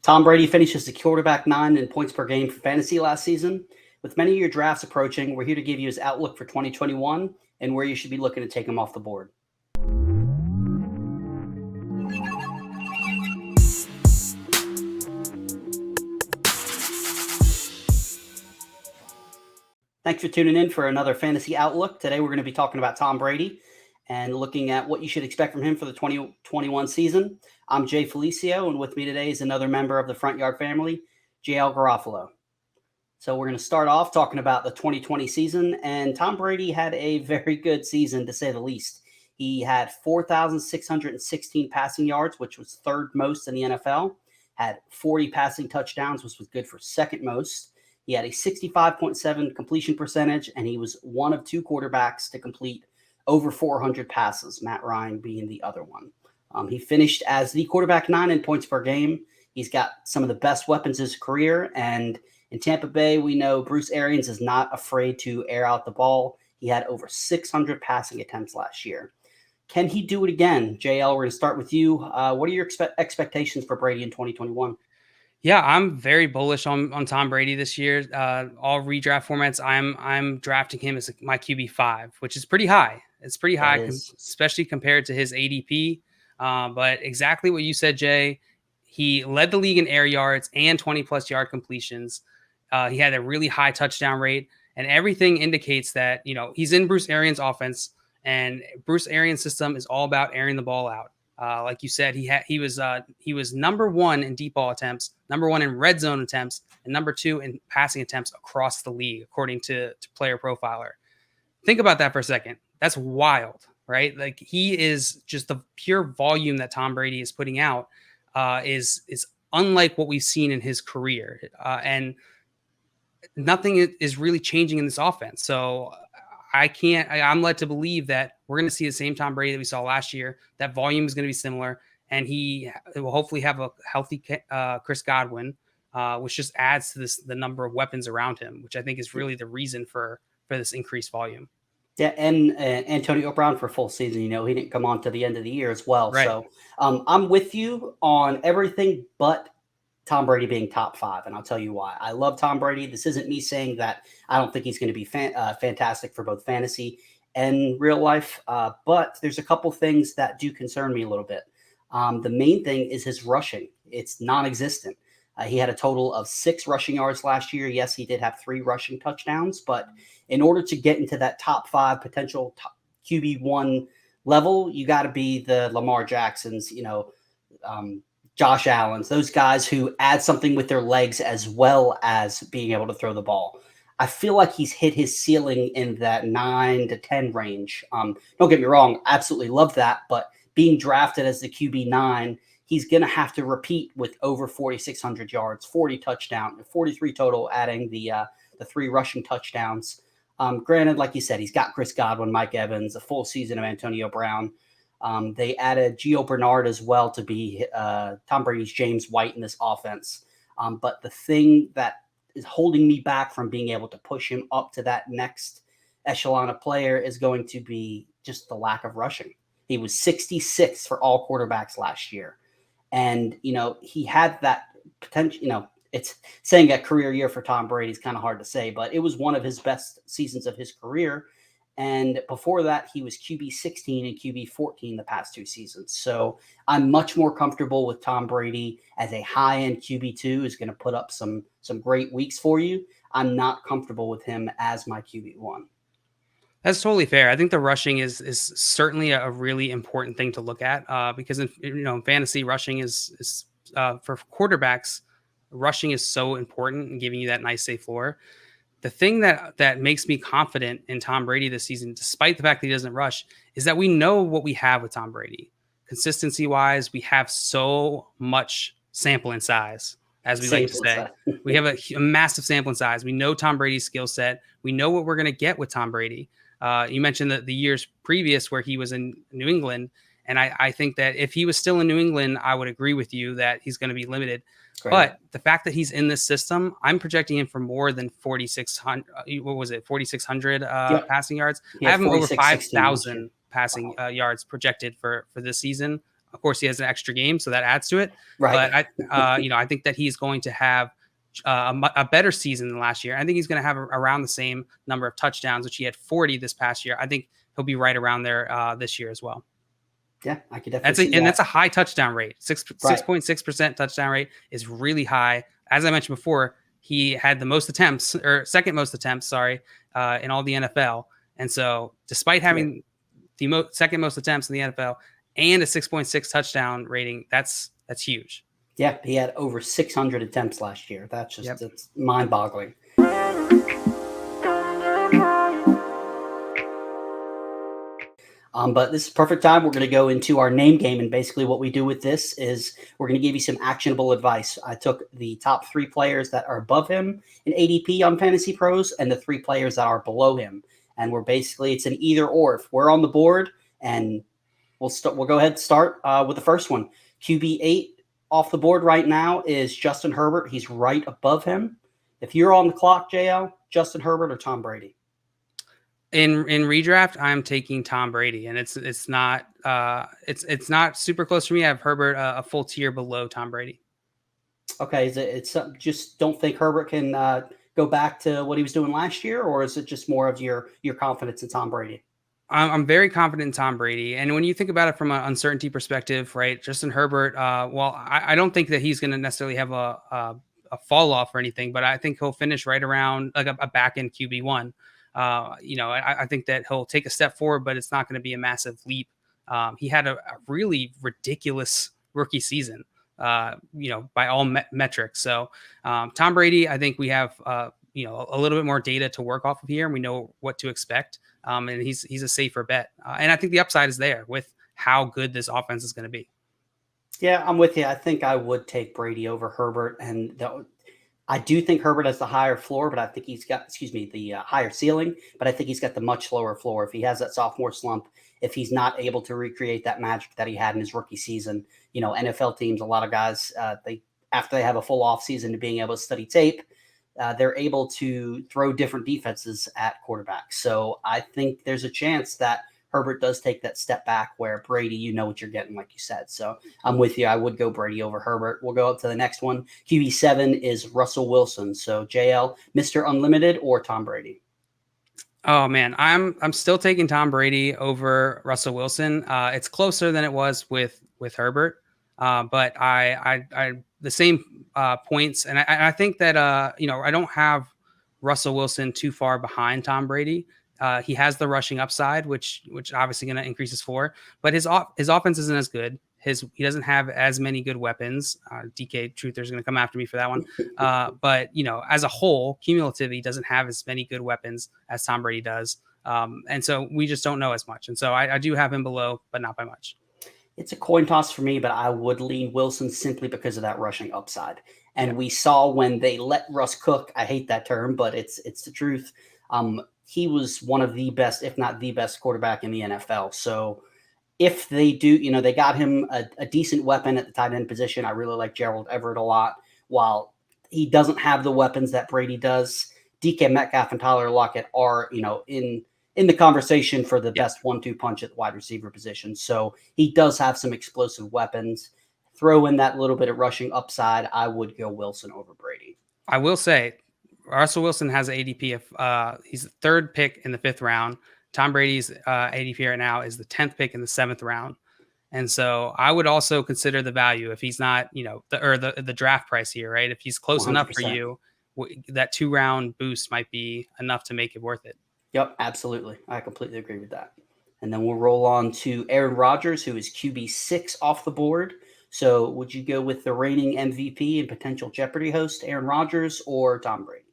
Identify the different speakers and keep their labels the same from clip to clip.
Speaker 1: Tom Brady finishes the quarterback 9 in points per game for fantasy last season. With many of your drafts approaching, we're here to give you his outlook for 2021 and where you should be looking to take him off the board. Thanks for tuning in for another fantasy outlook. Today we're going to be talking about Tom Brady and looking at what you should expect from him for the 2021 season. I'm Jay Felicio, and with me today is another member of the Front Yard family, JL Garofalo. So we're going to start off talking about the 2020 season, and Tom Brady had a very good season, to say the least. He had 4,616 passing yards, which was third most in the NFL, had 40 passing touchdowns, which was good for second most. He had a 65.7 completion percentage, and he was one of two quarterbacks to complete over 400 passes, Matt Ryan being the other one. He finished as the quarterback 9 in points per game. He's got some of the best weapons of his career, and in Tampa Bay, we know Bruce Arians is not afraid to air out the ball. He had over 600 passing attempts last year. Can he do it again? JL, we're going to start with you. What are your expectations for Brady in 2021?
Speaker 2: Yeah, I'm very bullish on Tom Brady this year. All redraft formats, I'm drafting him as my QB5, which is pretty high. It's pretty high, especially compared to his ADP. But exactly what you said, Jay. He led the league in air yards and 20-plus yard completions. He had a really high touchdown rate, and everything indicates that he's in Bruce Arians' offense, and Bruce Arians' system is all about airing the ball out. Like you said, he was number one in deep ball attempts, number one in red zone attempts, and number two in passing attempts across the league, according to Player Profiler. Think about that for a second. That's wild, right? Like, he is just the pure volume that Tom Brady is putting out is unlike what we've seen in his career, and nothing is really changing in this offense. So I'm led to believe that we're going to see the same Tom Brady that we saw last year. That volume is going to be similar, and he will hopefully have a healthy Chris Godwin, which just adds to the number of weapons around him, which I think is really the reason for this increased volume.
Speaker 1: Yeah, and Antonio Brown for full season. He didn't come on to the end of the year as well.
Speaker 2: Right.
Speaker 1: So I'm with you on everything but Tom Brady being top 5, and I'll tell you why. I love Tom Brady. This isn't me saying that I don't think he's going to be fantastic for both fantasy and real life, but there's a couple things that do concern me a little bit. The main thing is his rushing. It's non-existent. He had a total of 6 rushing yards last year. Yes, he did have 3 rushing touchdowns, but in order to get into that top 5 potential QB1 level, you got to be the Lamar Jacksons, Josh Allen's, those guys who add something with their legs as well as being able to throw the ball. I feel like he's hit his ceiling in that 9 to 10 range. Don't get me wrong, absolutely love that, but being drafted as the QB9, he's going to have to repeat with over 4,600 yards, 40 touchdowns, 43 total, adding the 3 rushing touchdowns. Granted, like you said, he's got Chris Godwin, Mike Evans, a full season of Antonio Brown. They added Gio Bernard as well to be Tom Brady's James White in this offense. But the thing that is holding me back from being able to push him up to that next echelon of player is going to be just the lack of rushing. He was 66th for all quarterbacks last year. And, he had that potential, it's saying a career year for Tom Brady is kind of hard to say, but it was one of his best seasons of his career. And before that, he was QB 16 and QB 14 the past 2 seasons. So I'm much more comfortable with Tom Brady as a high-end QB2 who's going to put up some great weeks for you. I'm not comfortable with him as my QB1.
Speaker 2: That's totally fair. I think the rushing is certainly a really important thing to look at because in fantasy, rushing is for quarterbacks, rushing is so important and giving you that nice safe floor. The thing that makes me confident in Tom Brady this season, despite the fact that he doesn't rush, is that we know what we have with Tom Brady. Consistency-wise, we have so much sample and size, as we like to say. We have a massive sample and size. We know Tom Brady's skill set. We know what we're going to get with Tom Brady. You mentioned the years previous where he was in New England, and I think that if he was still in New England, I would agree with you that he's going to be limited. Great. But the fact that he's in this system, I'm projecting him for more than 4,600. What was it? 4,600 passing yards. I have him over 5,000 passing yards projected for this season. Of course, he has an extra game, so that adds to it.
Speaker 1: Right.
Speaker 2: But I think that he's going to have a better season than last year. I think he's going to have around the same number of touchdowns, which he had 40 this past year. I think he'll be right around there this year as well.
Speaker 1: Yeah, I could definitely see that.
Speaker 2: And that's a high touchdown rate. 6.6% touchdown rate is really high. As I mentioned before, he had the most attempts, or second most attempts, in all the NFL. And so despite having the second most attempts in the NFL and a 6.6 touchdown rating, that's huge.
Speaker 1: Yeah, he had over 600 attempts last year. That's just it's mind-boggling. But this is perfect time. We're going to go into our name game, and basically what we do with this is we're going to give you some actionable advice. I took the top 3 players that are above him in ADP on Fantasy Pros and the 3 players that are below him, and it's an either or. If we're on the board, and we'll go ahead and start with the first one. QB8 off the board right now is Justin Herbert. He's right above him. If you're on the clock, JL, Justin Herbert or Tom Brady?
Speaker 2: In redraft, I'm taking Tom Brady, and it's not super close for me. I have Herbert a full tier below Tom Brady.
Speaker 1: Okay, it's just don't think Herbert can go back to what he was doing last year, or is it just more of your confidence in Tom Brady?
Speaker 2: I'm very confident in Tom Brady, and when you think about it from an uncertainty perspective, right? Justin Herbert, I don't think that he's going to necessarily have a fall off or anything, but I think he'll finish right around like a back end QB1. I think that he'll take a step forward, but it's not going to be a massive leap. He had a really ridiculous rookie season, by all metrics. So Tom Brady, I think we have, a little bit more data to work off of here, and we know what to expect. And he's a safer bet. And I think the upside is there with how good this offense is going to be.
Speaker 1: Yeah, I'm with you. I think I would take Brady over Herbert, and I do think Herbert has the higher floor, but I think he's got, the higher ceiling, but I think he's got the much lower floor. If he has that sophomore slump, if he's not able to recreate that magic that he had in his rookie season, NFL teams, a lot of guys, after they have a full off season to being able to study tape, they're able to throw different defenses at quarterback. So I think there's a chance that Herbert does take that step back where Brady, you know what you're getting, like you said. So I'm with you. I would go Brady over Herbert. We'll go up to the next one. QB7 is Russell Wilson. So JL, Mr. Unlimited or Tom Brady?
Speaker 2: Oh man, I'm still taking Tom Brady over Russell Wilson. It's closer than it was with Herbert, but I the same points, and I think that I don't have Russell Wilson too far behind Tom Brady. He has the rushing upside, which obviously going to increase his floor, but his offense isn't as good. He doesn't have as many good weapons. DK Truther's going to come after me for that one. But as a whole, cumulatively, he doesn't have as many good weapons as Tom Brady does. And so we just don't know as much. And so I do have him below, but not by much.
Speaker 1: It's a coin toss for me, but I would lean Wilson simply because of that rushing upside. And we saw when they let Russ cook, I hate that term, but it's the truth. He was one of the best, if not the best quarterback in the NFL. So if they do, they got him a decent weapon at the tight end position. I really like Gerald Everett a lot. While he doesn't have the weapons that Brady does, DK Metcalf and Tyler Lockett are, in the conversation for the best 1-2 punch at the wide receiver position. So he does have some explosive weapons. Throw in that little bit of rushing upside. I would go Wilson over Brady.
Speaker 2: I will say Russell Wilson has an ADP of he's the 3rd pick in the 5th round. Tom Brady's ADP right now is the 10th pick in the 7th round. And so I would also consider the value if he's not, the draft price here, right? If he's close 100%. Enough for you, that 2-round boost might be enough to make it worth it.
Speaker 1: Yep, absolutely. I completely agree with that. And then we'll roll on to Aaron Rodgers, who is QB6 off the board. So would you go with the reigning MVP and potential Jeopardy host, Aaron Rodgers, or Tom Brady?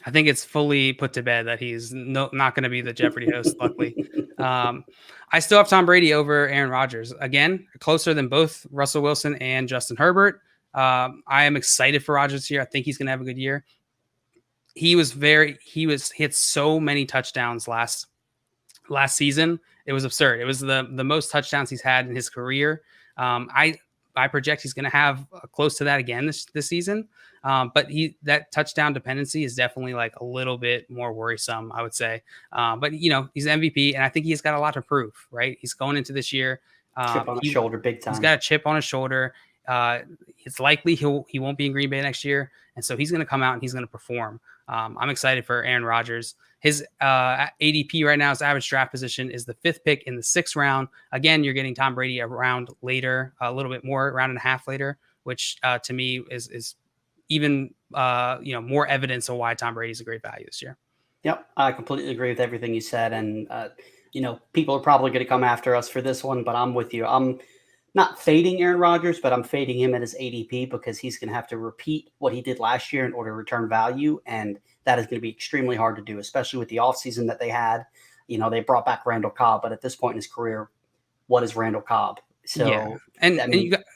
Speaker 2: I think it's fully put to bed that he's not going to be the Jeopardy host, luckily. I still have Tom Brady over Aaron Rodgers. Again, closer than both Russell Wilson and Justin Herbert. I am excited for Rodgers here. I think he's going to have a good year. He hit so many touchdowns last season. It was absurd. It was the most touchdowns he's had in his career. I project he's going to have close to that again this season. But that touchdown dependency is definitely like a little bit more worrisome, I would say. But he's MVP, and I think he's got a lot to prove, right? He's going into this year.
Speaker 1: Chip on his shoulder, big time.
Speaker 2: He's got a chip on his shoulder. It's likely he won't be in Green Bay next year, and so he's going to come out and he's going to perform. I'm excited for Aaron Rodgers. His ADP right now, his average draft position, is the 5th pick in the 6th round. Again, you're getting Tom Brady a round later, a little bit more, round and a half later, which to me is even more evidence of why Tom Brady is a great value this year.
Speaker 1: Yep, I completely agree with everything you said, and people are probably going to come after us for this one, but I'm with you. I'm not fading Aaron Rodgers, but I'm fading him at his ADP because he's going to have to repeat what he did last year in order to return value, and that is going to be extremely hard to do, especially with the offseason that they had. They brought back Randall Cobb, but at this point in his career, what is Randall Cobb? So,
Speaker 2: yeah. And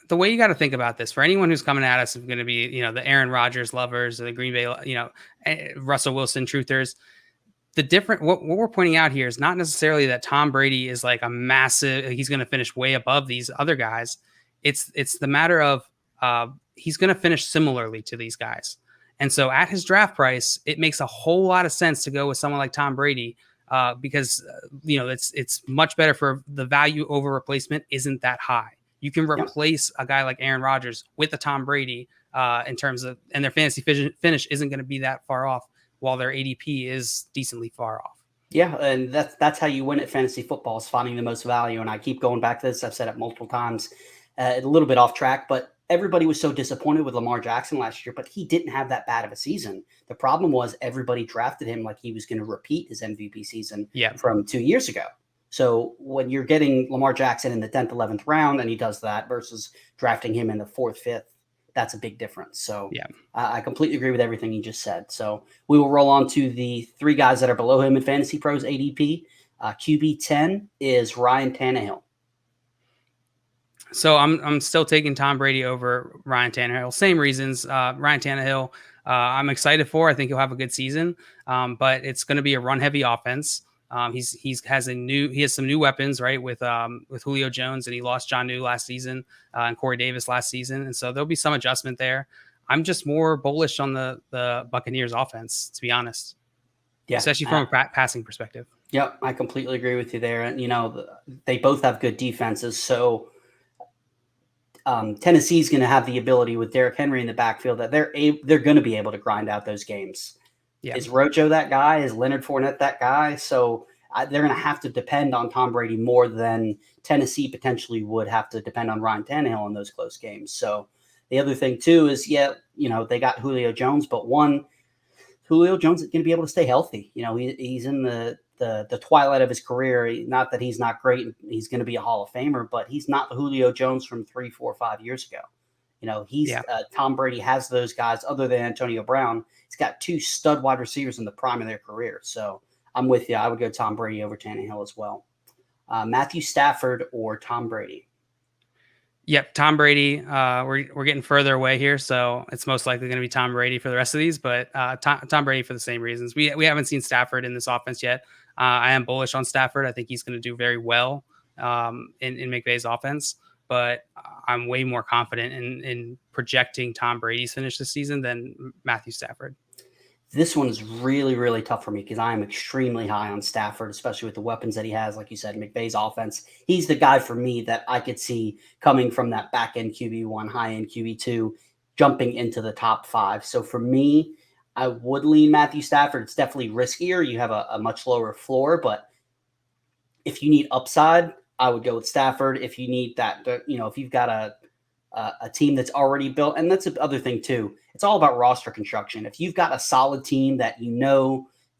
Speaker 2: the way you got to think about this, for anyone who's coming at us, is going to be, the Aaron Rodgers lovers, the Green Bay, Russell Wilson truthers. The different, what we're pointing out here is not necessarily that Tom Brady is like a massive, he's going to finish way above these other guys. It's the matter of he's going to finish similarly to these guys. And so at his draft price, it makes a whole lot of sense to go with someone like Tom Brady because, it's much better for the value over replacement isn't that high. You can replace a guy like Aaron Rodgers with a Tom Brady in terms of, and their fantasy finish isn't going to be that far off, while their ADP is decently far off.
Speaker 1: Yeah, and that's how you win at fantasy football, is finding the most value. And I keep going back to this. I've said it multiple times, a little bit off track, but everybody was so disappointed with Lamar Jackson last year, but he didn't have that bad of a season. The problem was everybody drafted him like he was going to repeat his MVP season from 2 years ago. So when you're getting Lamar Jackson in the 10th, 11th round, and he does that versus drafting him in the 4th, 5th, that's a big difference. So I completely agree with everything you just said. So we will roll on to the 3 guys that are below him in Fantasy Pros ADP. QB 10 is Ryan Tannehill.
Speaker 2: So I'm still taking Tom Brady over Ryan Tannehill. Same reasons. Ryan Tannehill, I'm excited for. I think he'll have a good season, but it's going to be a run heavy offense. He has some new weapons, right? With Julio Jones, and he lost John New last season and Corey Davis last season, and so there'll be some adjustment there. I'm just more bullish on the Buccaneers offense, to be honest. Yeah, especially from a passing perspective.
Speaker 1: Yep, I completely agree with you there. And they both have good defenses, so Tennessee's going to have the ability with Derrick Henry in the backfield that they're going to be able to grind out those games. Yeah. Is Rojo that guy? Is Leonard Fournette that guy? So they're going to have to depend on Tom Brady more than Tennessee potentially would have to depend on Ryan Tannehill in those close games. So the other thing too is, they got Julio Jones, but Julio Jones is going to be able to stay healthy. He's in the twilight of his career. Not that he's not great. He's going to be a Hall of Famer, but he's not the Julio Jones from 3, 4, 5 years ago. Tom Brady has those guys other than Antonio Brown. He's got 2 stud wide receivers in the prime of their career. So I'm with you. I would go Tom Brady over Tannehill as well. Matthew Stafford or Tom Brady?
Speaker 2: Yep, Tom Brady. We're getting further away here, so it's most likely going to be Tom Brady for the rest of these. But Tom Brady for the same reasons. We haven't seen Stafford in this offense yet. I am bullish on Stafford. I think he's going to do very well in McVay's offense. But I'm way more confident in projecting Tom Brady's finish this season than Matthew Stafford.
Speaker 1: This one is really, really tough for me because I am extremely high on Stafford, especially with the weapons that he has. Like you said, McVay's offense. He's the guy for me that I could see coming from that back-end QB1, high-end QB2, jumping into the top 5. So for me, I would lean Matthew Stafford. It's definitely riskier. You have a much lower floor, but if you need upside, I would go with Stafford. If you need that, if you've got a team that's already built, and that's the other thing too. It's all about roster construction. If you've got a solid team that you're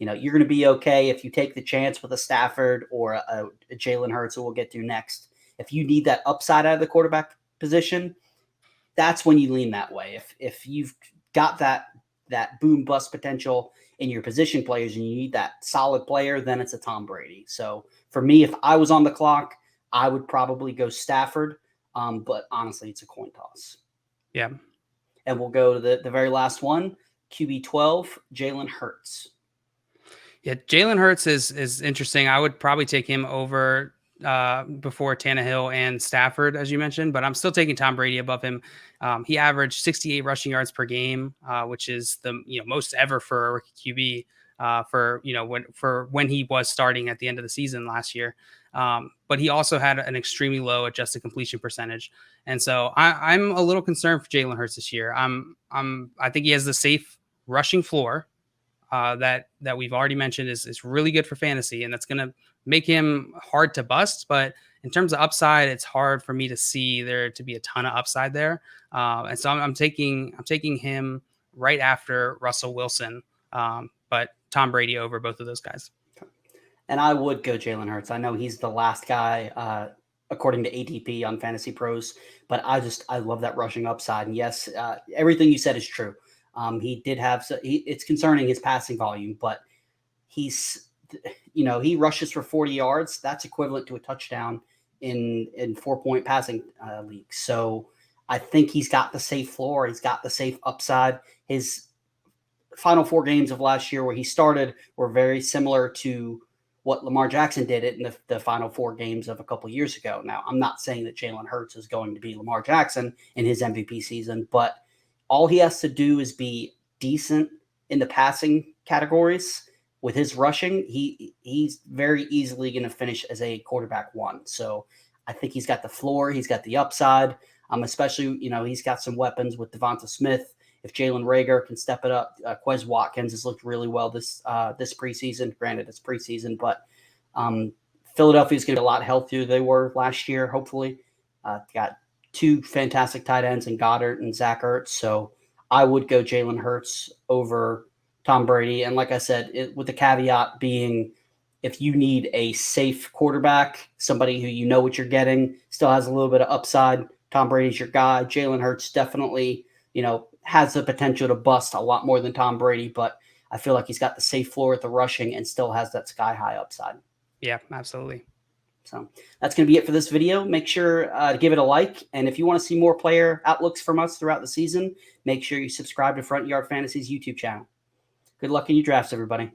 Speaker 1: going to be okay if you take the chance with a Stafford or a Jalen Hurts, who we'll get to next. If you need that upside out of the quarterback position, that's when you lean that way. If you've got that boom bust potential in your position players and you need that solid player, then it's a Tom Brady. So for me, if I was on the clock, I would probably go Stafford. But honestly, it's a coin toss.
Speaker 2: Yeah.
Speaker 1: And we'll go to the very last one, QB 12, Jalen Hurts.
Speaker 2: Yeah, Jalen Hurts is interesting. I would probably take him over before Tannehill and Stafford, as you mentioned, but I'm still taking Tom Brady above him. He averaged 68 rushing yards per game, which is the most ever for a rookie QB. For when he was starting at the end of the season last year. But he also had an extremely low adjusted completion percentage. And so I'm a little concerned for Jalen Hurts this year. I think he has the safe rushing floor that we've already mentioned is really good for fantasy, and that's going to make him hard to bust. But in terms of upside, it's hard for me to see there to be a ton of upside there. And so I'm taking him right after Russell Wilson, but Tom Brady over both of those guys.
Speaker 1: And I would go Jalen Hurts. I know he's the last guy, according to ADP on Fantasy Pros, but I love that rushing upside. And yes, everything you said is true. He did have, it's concerning his passing volume, but he's, he rushes for 40 yards. That's equivalent to a touchdown in 4-point passing leagues. So I think he's got the safe floor. He's got the safe upside. His final 4 games of last year where he started were very similar to what Lamar Jackson did it in the final 4 games of a couple of years ago. Now, I'm not saying that Jalen Hurts is going to be Lamar Jackson in his MVP season, but all he has to do is be decent in the passing categories. With his rushing, he's very easily going to finish as a quarterback 1. So I think he's got the floor. He's got the upside. Especially, he's got some weapons with Devonta Smith. If Jalen Reagor can step it up, Quez Watkins has looked really well this preseason. Granted, it's preseason, but Philadelphia's going to be a lot healthier than they were last year, hopefully. Got 2 fantastic tight ends in Goddard and Zach Ertz. So I would go Jalen Hurts over Tom Brady. And like I said, with the caveat being if you need a safe quarterback, somebody who you know what you're getting, still has a little bit of upside, Tom Brady's your guy. Jalen Hurts definitely, has the potential to bust a lot more than Tom Brady, but I feel like he's got the safe floor at the rushing and still has that sky-high upside.
Speaker 2: Yeah, absolutely.
Speaker 1: So that's going to be it for this video. Make sure to give it a like. And if you want to see more player outlooks from us throughout the season, make sure you subscribe to Front Yard Fantasy's YouTube channel. Good luck in your drafts, everybody.